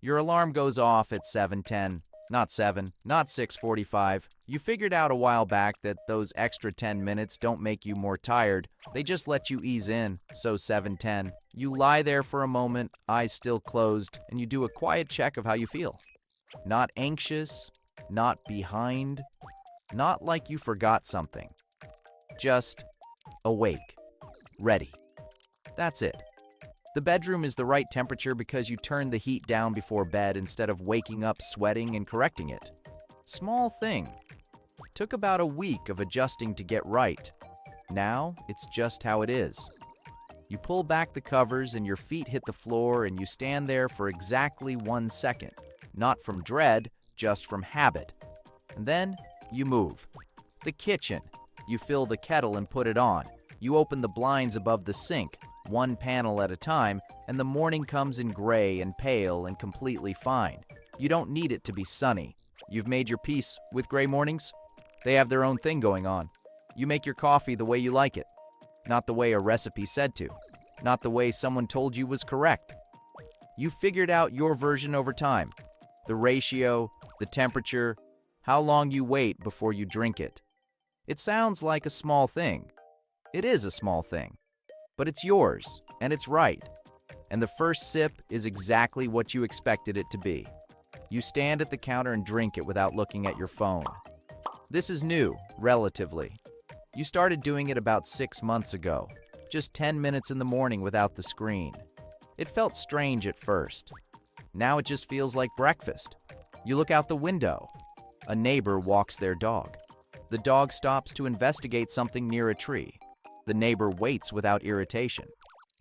Your alarm goes off at 7:10, not 7, not 6:45. You figured out a while back that those extra 10 minutes don't make you more tired. They just let you ease in, so 7:10. You lie there for a moment, eyes still closed, and you do a quiet check of how you feel. Not anxious, not behind, not like you forgot something. Just awake, ready. That's it. The bedroom is the right temperature because you turned the heat down before bed instead of waking up sweating and correcting it. Small thing. Took about a week of adjusting to get right. Now, it's just how it is. You pull back the covers and your feet hit the floor and you stand there for exactly 1 second. Not from dread, just from habit. And then, you move. The kitchen. You fill the kettle and put it on. You open the blinds above the sink, one panel at a time, and the morning comes in gray and pale and completely fine. You don't need it to be sunny. You've made your peace with gray mornings? They have their own thing going on. You make your coffee the way you like it. Not the way a recipe said to. Not the way someone told you was correct. You figured out your version over time. The ratio, the temperature, how long you wait before you drink it. It sounds like a small thing. It is a small thing. But it's yours, and it's right. And the first sip is exactly what you expected it to be. You stand at the counter and drink it without looking at your phone. This is new, relatively. You started doing it about 6 months ago, just 10 minutes in the morning without the screen. It felt strange at first. Now it just feels like breakfast. You look out the window. A neighbor walks their dog. The dog stops to investigate something near a tree. The neighbor waits without irritation.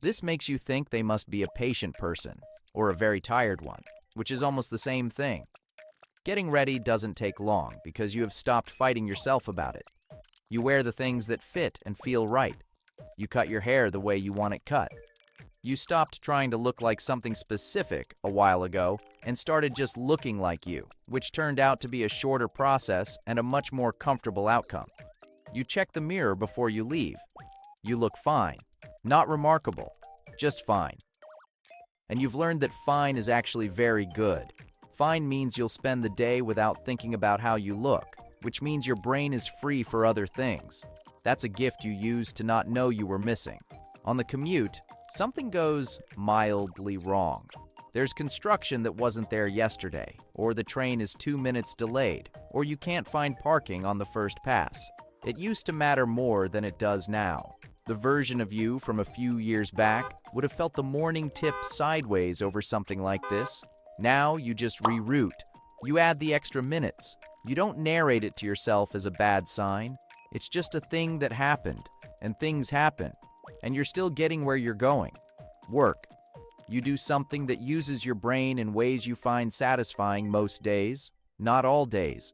This makes you think they must be a patient person, or a very tired one, which is almost the same thing. Getting ready doesn't take long because you have stopped fighting yourself about it. You wear the things that fit and feel right. You cut your hair the way you want it cut. You stopped trying to look like something specific a while ago and started just looking like you, which turned out to be a shorter process and a much more comfortable outcome. You check the mirror before you leave. You look fine. Not remarkable, just fine. And you've learned that fine is actually very good. Fine means you'll spend the day without thinking about how you look, which means your brain is free for other things. That's a gift you use to not know you were missing. On the commute, something goes mildly wrong. There's construction that wasn't there yesterday, or the train is 2 minutes delayed, or you can't find parking on the first pass. It used to matter more than it does now. The version of you from a few years back would have felt the morning tip sideways over something like this. Now you just reroute. You add the extra minutes. You don't narrate it to yourself as a bad sign. It's just a thing that happened, and things happen, and you're still getting where you're going. Work. You do something that uses your brain in ways you find satisfying most days, not all days.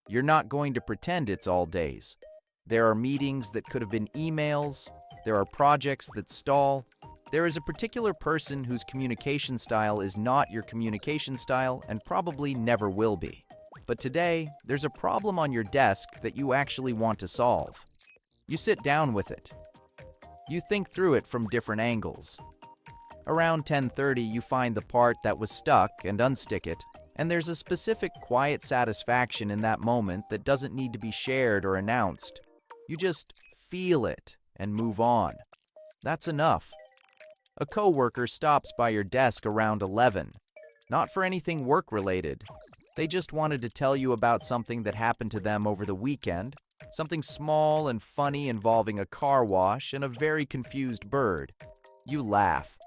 You're not going to pretend it's all days. There are meetings that could have been emails. There are projects that stall. There is a particular person whose communication style is not your communication style and probably never will be. But today, there's a problem on your desk that you actually want to solve. You sit down with it. You think through it from different angles. Around 10:30, you find the part that was stuck and unstick it, and there's a specific quiet satisfaction in that moment that doesn't need to be shared or announced. You just feel it and move on. That's enough. A coworker stops by your desk around 11. Not for anything work-related. They just wanted to tell you about something that happened to them over the weekend, something small and funny involving a car wash and a very confused bird. You laugh.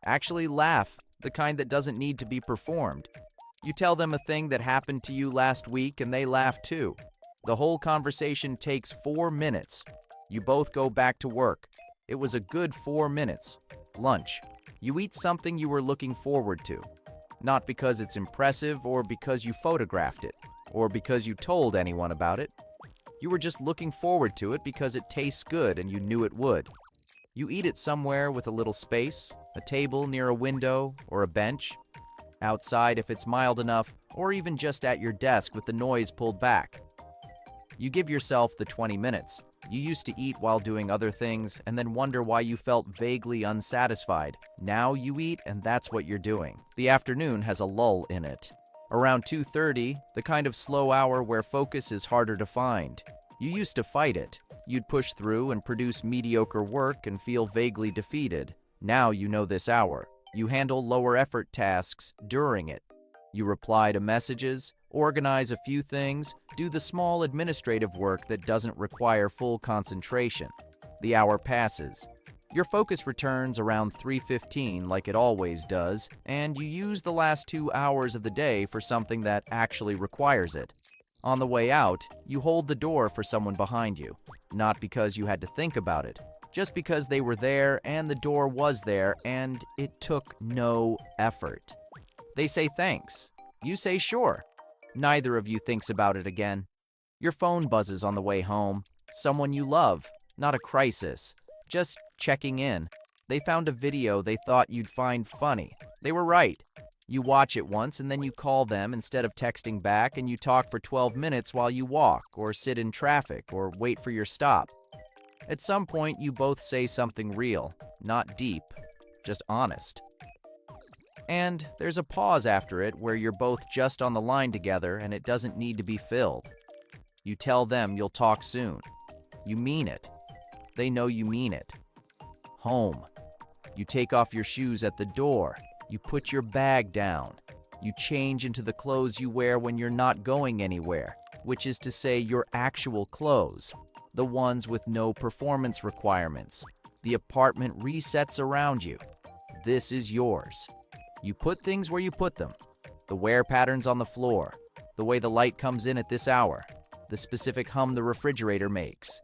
Actually laugh, the kind that doesn't need to be performed. You tell them a thing that happened to you last week and they laugh too. The whole conversation takes 4 minutes. You both go back to work. It was a good 4 minutes. Lunch. You eat something you were looking forward to. Not because it's impressive or because you photographed it, or because you told anyone about it. You were just looking forward to it because it tastes good and you knew it would. You eat it somewhere with a little space, a table near a window or a bench, outside if it's mild enough, or even just at your desk with the noise pulled back. You give yourself the 20 minutes. You used to eat while doing other things and then wonder why you felt vaguely unsatisfied. Now you eat and that's what you're doing. The afternoon has a lull in it. Around 2:30, the kind of slow hour where focus is harder to find. You used to fight it. You'd push through and produce mediocre work and feel vaguely defeated. Now you know this hour. You handle lower effort tasks during it. You reply to messages, organize a few things, do the small administrative work that doesn't require full concentration. The hour passes. Your focus returns around 3:15 like it always does, and you use the last 2 hours of the day for something that actually requires it. On the way out, you hold the door for someone behind you, not because you had to think about it, just because they were there and the door was there and it took no effort. They say thanks. You say sure. Neither of you thinks about it again. Your phone buzzes on the way home. Someone you love, not a crisis. Just checking in. They found a video they thought you'd find funny. They were right. You watch it once and then you call them instead of texting back and you talk for 12 minutes while you walk or sit in traffic or wait for your stop. At some point, you both say something real, not deep, just honest. And there's a pause after it where you're both just on the line together and it doesn't need to be filled. You tell them you'll talk soon. You mean it. They know you mean it. Home. You take off your shoes at the door. You put your bag down. You change into the clothes you wear when you're not going anywhere, which is to say your actual clothes, the ones with no performance requirements. The apartment resets around you. This is yours. You put things where you put them. The wear patterns on the floor, the way the light comes in at this hour, the specific hum the refrigerator makes.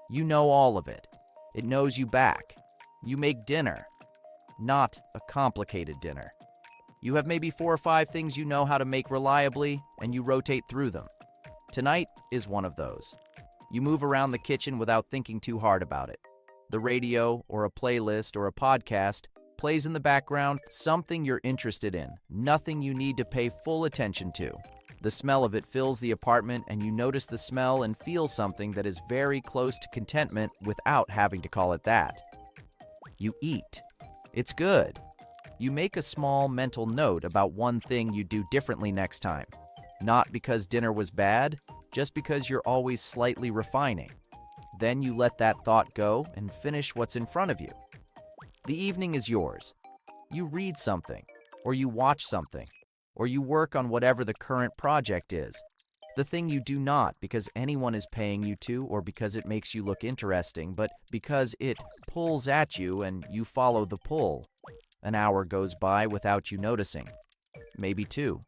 You know all of it. It knows you back. You make dinner. Not a complicated dinner. You have maybe 4 or 5 things you know how to make reliably, and you rotate through them. Tonight is one of those. You move around the kitchen without thinking too hard about it. The radio or a playlist or a podcast plays in the background, something you're interested in, nothing you need to pay full attention to. The smell of it fills the apartment and you notice the smell and feel something that is very close to contentment without having to call it that. You eat. It's good. You make a small mental note about one thing you do differently next time. Not because dinner was bad, just because you're always slightly refining. Then you let that thought go and finish what's in front of you. The evening is yours. You read something, or you watch something, or you work on whatever the current project is. The thing you do not because anyone is paying you to or because it makes you look interesting, but because it pulls at you and you follow the pull. An hour goes by without you noticing. Maybe 2.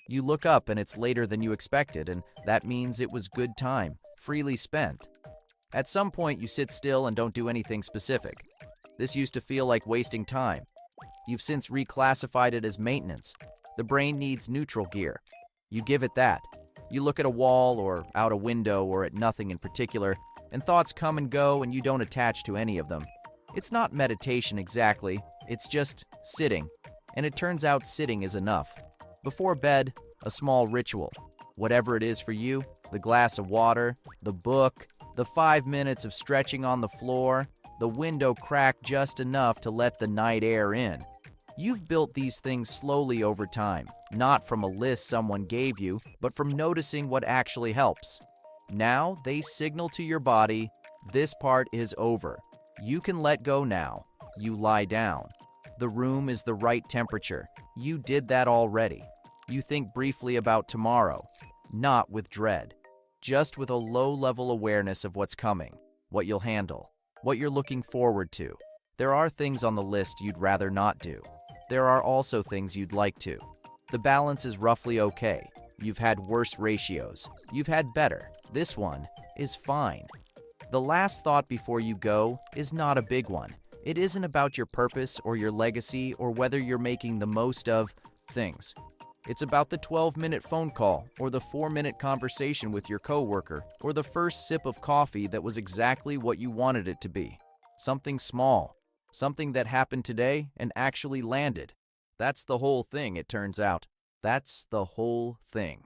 You look up and it's later than you expected, and that means it was good time, freely spent. At some point, you sit still and don't do anything specific. This used to feel like wasting time. You've since reclassified it as maintenance. The brain needs neutral gear. You give it that. You look at a wall or out a window or at nothing in particular, and thoughts come and go and you don't attach to any of them. It's not meditation exactly, it's just sitting, and it turns out sitting is enough. Before bed, a small ritual. Whatever it is for you, the glass of water, the book, the 5 minutes of stretching on the floor, the window cracked just enough to let the night air in. You've built these things slowly over time, not from a list someone gave you, but from noticing what actually helps. Now they signal to your body, this part is over. You can let go now. You lie down. The room is the right temperature. You did that already. You think briefly about tomorrow, not with dread, just with a low-level awareness of what's coming, what you'll handle, what you're looking forward to. There are things on the list you'd rather not do. There are also things you'd like to. The balance is roughly okay. You've had worse ratios. You've had better. This one is fine. The last thought before you go is not a big one. It isn't about your purpose or your legacy or whether you're making the most of things. It's about the 12-minute phone call or the 4-minute conversation with your coworker or the first sip of coffee that was exactly what you wanted it to be. Something small. Something that happened today and actually landed. That's the whole thing, it turns out. That's the whole thing.